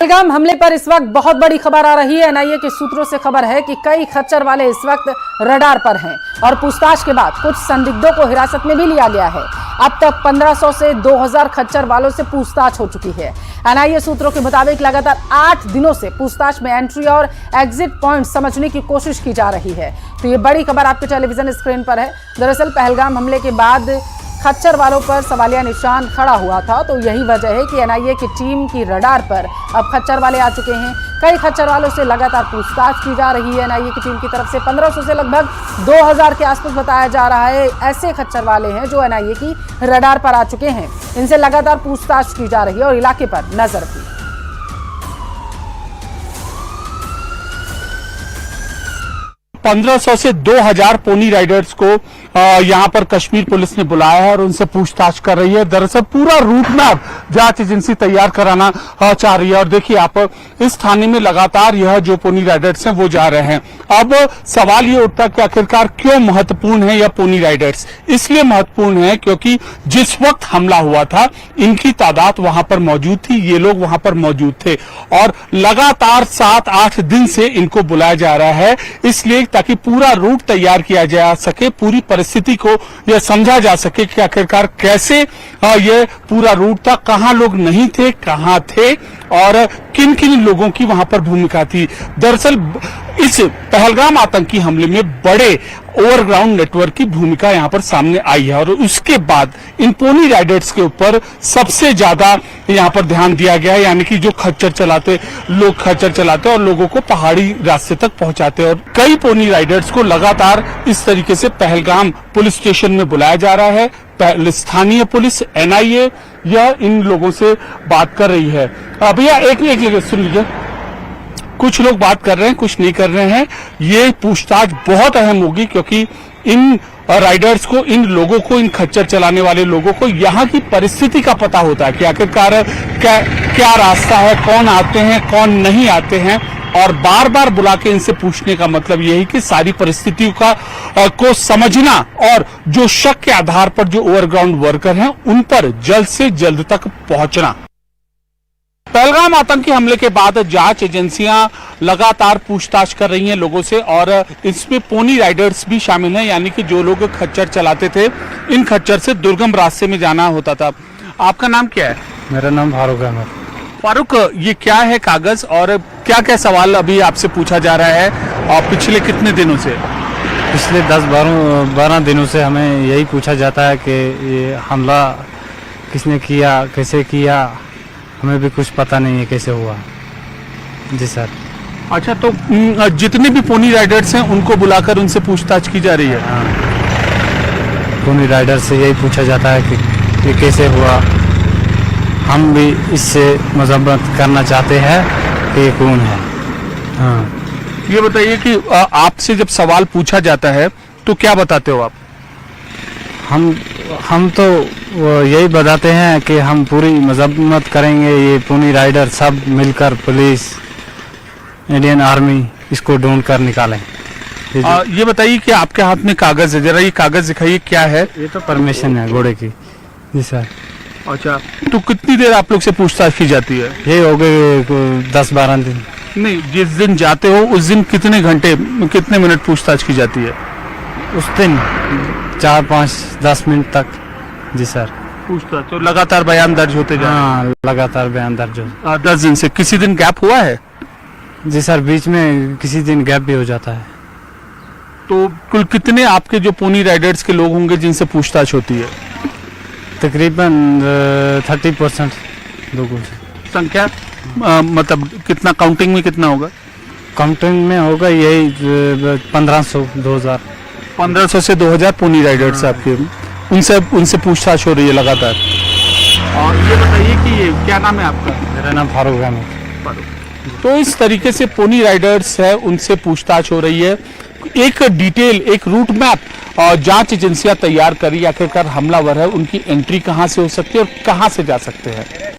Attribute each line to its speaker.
Speaker 1: पहलगाम हमले पर इस वक्त बहुत बड़ी खबर आ रही है। एनआईए के सूत्रों से खबर है कि कई खच्चर वाले इस वक्त रडार पर हैं और पूछताछ के बाद कुछ संदिग्धों को हिरासत में भी लिया गया है। अब तक 1500 से 2000 खच्चर वालों से पूछताछ हो चुकी है। एनआईए सूत्रों के मुताबिक लगातार 8 दिनों से पूछताछ में एंट्री और एग्जिट पॉइंट समझने की कोशिश की जा रही है। तो ये बड़ी खबर आपके टेलीविजन स्क्रीन पर है। दरअसल पहलगाम हमले के बाद खच्चर वालों पर सवालिया निशान खड़ा हुआ था, तो यही वजह है कि एनआईए की टीम की रडार पर अब खच्चर वाले आ चुके हैं। कई खच्चर वालों से लगातार पूछताछ की जा रही है। एनआईए की टीम की तरफ से 1500 से लगभग 2000 के आसपास बताया जा रहा है ऐसे खच्चर वाले हैं जो एनआईए की रडार पर आ चुके हैं। इनसे लगातार पूछताछ की जा रही है और इलाके पर नजर भी।
Speaker 2: 1500 से 2000 पोनी राइडर्स को यहां पर कश्मीर पुलिस ने बुलाया है और उनसे पूछताछ कर रही है। दरअसल पूरा रूट मैप जांच एजेंसी तैयार कराना चाह रही है। और देखिए आप इस थाने में लगातार यह जो पोनी राइडर्स हैं वो जा रहे हैं। अब सवाल ये उठता है कि आखिरकार क्यों महत्वपूर्ण है यह पोनी राइडर्स। इसलिए महत्वपूर्ण है क्योंकि जिस वक्त हमला हुआ था इनकी तादाद वहां पर मौजूद थी, ये लोग वहां पर मौजूद थे और लगातार 7-8 दिन से इनको बुलाया जा रहा है, इसलिए ताकि पूरा रूट तैयार किया जा सके, पूरी परिस्थिति को यह समझा जा सके कि आखिरकार कैसे यह पूरा रूट था, कहां लोग नहीं थे, कहां थे और किन किन लोगों की वहां पर भूमिका थी। दरअसल इस पहलगाम आतंकी हमले में बड़े ओवरग्राउंड नेटवर्क की भूमिका यहां पर सामने आई है और उसके बाद इन पोनी राइडर्स के ऊपर सबसे ज्यादा यहां पर ध्यान दिया गया है, यानी कि जो खच्चर चलाते और लोगों को पहाड़ी रास्ते तक पहुंचाते। और कई पोनी राइडर्स को लगातार इस तरीके से पहलगाम पुलिस स्टेशन में बुलाया जा रहा है। स्थानीय पुलिस, एनआईए यह इन लोगों से बात कर रही है। भैया एक सुन लीजिए, कुछ लोग बात कर रहे हैं, कुछ नहीं कर रहे हैं। ये पूछताछ बहुत अहम होगी क्योंकि इन राइडर्स को, इन लोगों को, इन खच्चर चलाने वाले लोगों को यहाँ की परिस्थिति का पता होता है कि आखिरकार क्या रास्ता है, कौन आते हैं, कौन नहीं आते हैं। और बार बार बुला के इनसे पूछने का मतलब यही कि सारी परिस्थितियों को समझना और जो शक के आधार पर जो ओवरग्राउंड वर्कर हैं उन पर जल्द से जल्द तक पहुंचना। पहलगाम आतंकी हमले के बाद जांच एजेंसियां लगातार पूछताछ कर रही हैं लोगों से और इसमें पोनी राइडर्स भी शामिल हैं, यानी कि जो लोग खच्चर चलाते थे, इन खच्चर से दुर्गम रास्ते में जाना होता था। आपका नाम क्या है?
Speaker 3: मेरा नाम फारूक है।
Speaker 2: फारूक, ये क्या है कागज और क्या क्या सवाल अभी आपसे पूछा जा रहा है और पिछले कितने दिनों से?
Speaker 3: पिछले 10-12 दिनों से हमें यही पूछा जाता है कि ये हमला किसने किया, कैसे किया, हमें भी कुछ पता नहीं है कैसे हुआ। जी सर।
Speaker 2: अच्छा, तो जितने भी पोनी राइडर्स हैं उनको बुलाकर उनसे पूछताछ की जा रही है?
Speaker 3: हाँ, पोनी राइडर से यही पूछा जाता है कि ये कैसे हुआ। हम भी इससे मजम्मत करना चाहते हैं कि ये कौन है। हाँ,
Speaker 2: ये बताइए कि आपसे जब सवाल पूछा जाता है तो क्या बताते हो आप?
Speaker 3: हम तो यही बताते हैं कि हम पूरी मजम्मत करेंगे, ये पोनी राइडर सब मिलकर पुलिस, इंडियन आर्मी इसको ढूंढ कर निकालें।
Speaker 2: ये बताइए कि आपके हाथ में कागज है, जरा ये कागज दिखाइए, क्या है?
Speaker 3: ये तो परमिशन है घोड़े की। जी सर।
Speaker 2: अच्छा, तो कितनी देर आप लोग से पूछताछ की जाती है?
Speaker 3: ये हो गए 10-12 दिन।
Speaker 2: नहीं, जिस दिन जाते हो उस दिन कितने घंटे, कितने मिनट पूछताछ की जाती है?
Speaker 3: उस दिन 4-5-10 मिनट तक। जी सर।
Speaker 2: पूछताछ तो लगातार बयान दर्ज होते जा?
Speaker 3: हाँ, लगातार बयान दर्ज हो।
Speaker 2: 10 दिन से किसी दिन गैप हुआ है?
Speaker 3: जी सर, बीच में किसी दिन गैप भी हो जाता है।
Speaker 2: तो कुल कितने आपके जो पोनी राइडर्स के लोग होंगे जिनसे पूछताछ होती है?
Speaker 3: तकरीबन 30% लोगों से।
Speaker 2: संख्या मतलब कितना, काउंटिंग में कितना होगा?
Speaker 3: काउंटिंग में होगा यही 1500-2000।
Speaker 2: 1500 से 2000 पोनी राइडर्स आपके, उनसे पूछताछ हो रही है लगातार। और ये बताइए कि ये क्या नाम है आपका?
Speaker 3: मेरा नाम फारूक है।
Speaker 2: तो इस तरीके से पोनी राइडर्स है, उनसे पूछताछ हो रही है। एक डिटेल, एक रूट मैप जांच एजेंसियां तैयार करी, आखिरकार हमलावर है उनकी एंट्री कहां से हो सकती है और कहां से जा सकते हैं।